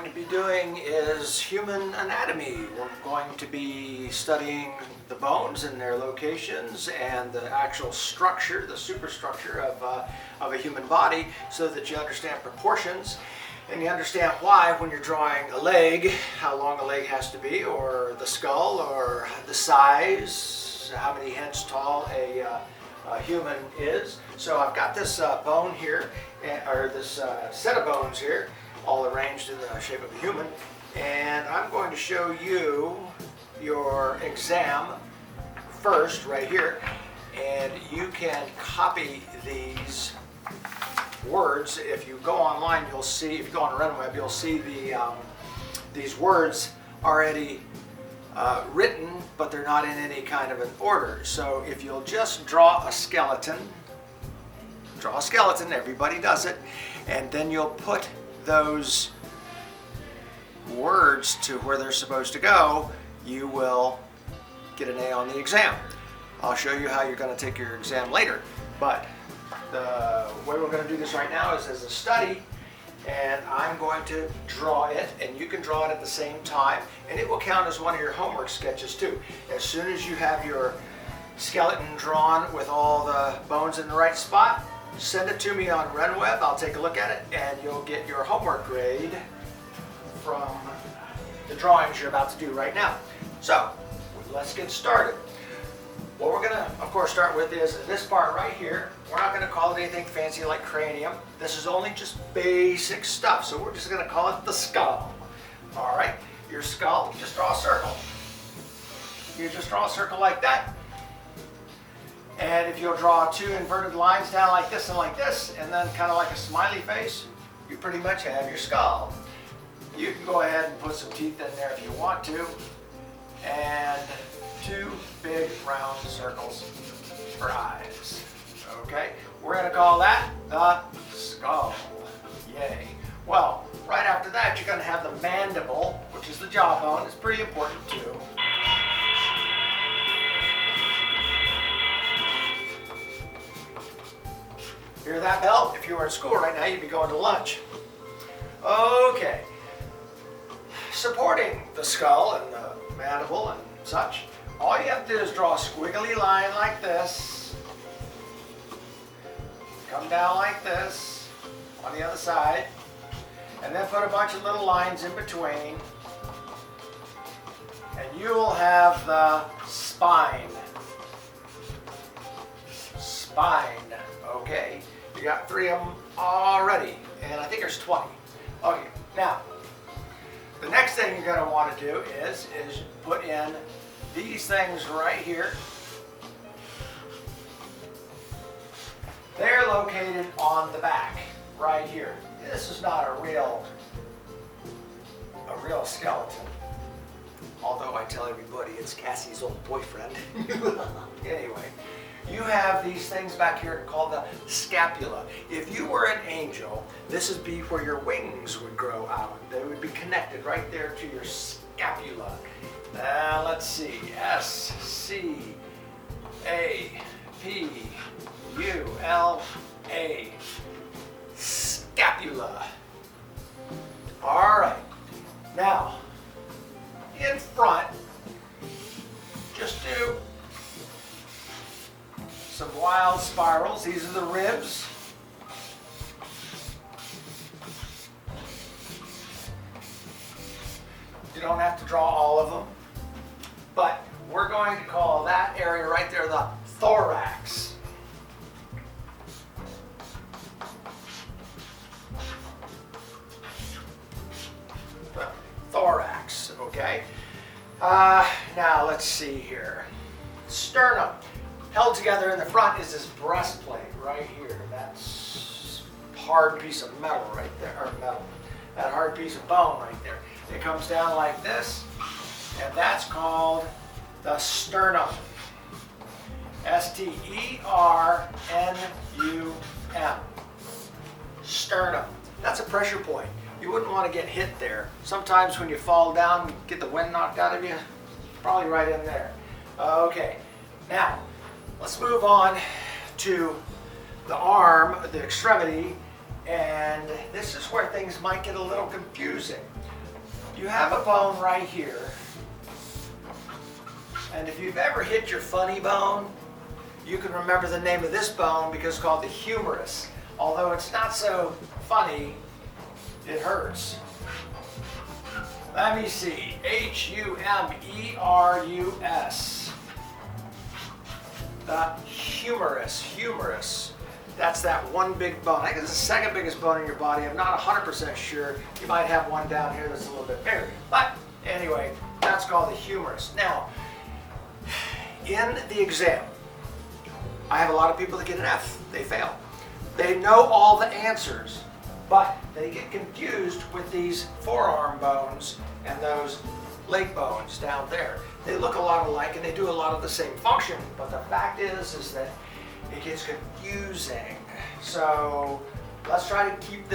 to be doing is human anatomy. We're going to be studying the bones and their locations and the actual structure, the superstructure of a human body, so that you understand proportions and you understand why when you're drawing a leg, how long a leg has to be, or the skull, or the size, how many heads tall a human is. So I've got this bone here, or this set of bones here, all arranged in the shape of a human, and I'm going to show you your exam first right here, and you can copy these words. If you go online, you'll see, if you go on RunWeb, you'll see these words already written, but they're not in any kind of an order. So if you'll just draw a skeleton, everybody does it, and then you'll put those words to where they're supposed to go, you will get an A on the exam. I'll show you how you're going to take your exam later, but the way we're going to do this right now is as a study, and I'm going to draw it, and you can draw it at the same time, and it will count as one of your homework sketches too. As soon as you have your skeleton drawn with all the bones in the right spot, send it to me on RunWeb. I'll take a look at it, and you'll get your homework grade from the drawings you're about to do right now. So let's get started. What we're going to, of course, start with is this part right here. We're not going to call it anything fancy like cranium. This is only just basic stuff, so we're just going to call it the skull. All right, your skull, you just draw a circle. You just draw a circle like that. And if you'll draw two inverted lines down like this, and then kind of like a smiley face, you pretty much have your skull. You can go ahead and put some teeth in there if you want to, and two big round circles for eyes. Okay, we're going to call that the skull. Yay. Well, right after that, you're going to have the mandible, which is the jawbone. It's pretty important too. Hear that bell? If you were in school right now, you'd be going to lunch. Okay. Supporting the skull and the mandible and such, all you have to do is draw a squiggly line like this, come down like this on the other side, and then put a bunch of little lines in between, and you will have the spine. Spine, okay. You got 3 of them already, and I think there's 20. Okay, now, the next thing you're going to want to do is put in these things right here. They're located on the back, right here. This is not a real skeleton, although I tell everybody it's Cassie's old boyfriend. Anyway. You have these things back here called the scapula. If you were an angel, this would be where your wings would grow out. They would be connected right there to your scapula. Let's see, S-C-A-P-U-L-A, scapula. All right, now, in front, just do some wild spirals. These are the ribs. You don't have to draw all of them, but we're going to call that area right there the thorax. The thorax, okay? Now let's see here. Sternum. Held together in the front is this breastplate right here. That's a hard piece of metal right there, or metal. That hard piece of bone right there. It comes down like this, and that's called the sternum. S-T-E-R-N-U-M. Sternum. That's a pressure point. You wouldn't want to get hit there. Sometimes when you fall down, get the wind knocked out of you, probably right in there. Okay, now, let's move on to the arm, the extremity, and this is where things might get a little confusing. You have a bone right here. And if you've ever hit your funny bone, you can remember the name of this bone because it's called the humerus. Although it's not so funny, it hurts. Let me see. Humerus. The humerus. That's that one big bone. I think it's the second biggest bone in your body. I'm not 100% sure. You might have one down here that's a little bit bigger. But anyway, that's called the humerus. Now, in the exam, I have a lot of people that get an F. They fail. They know all the answers, but they get confused with these forearm bones and those leg bones down there. They look a lot alike and they do a lot of the same function, but the fact is that it gets confusing. So let's try to keep this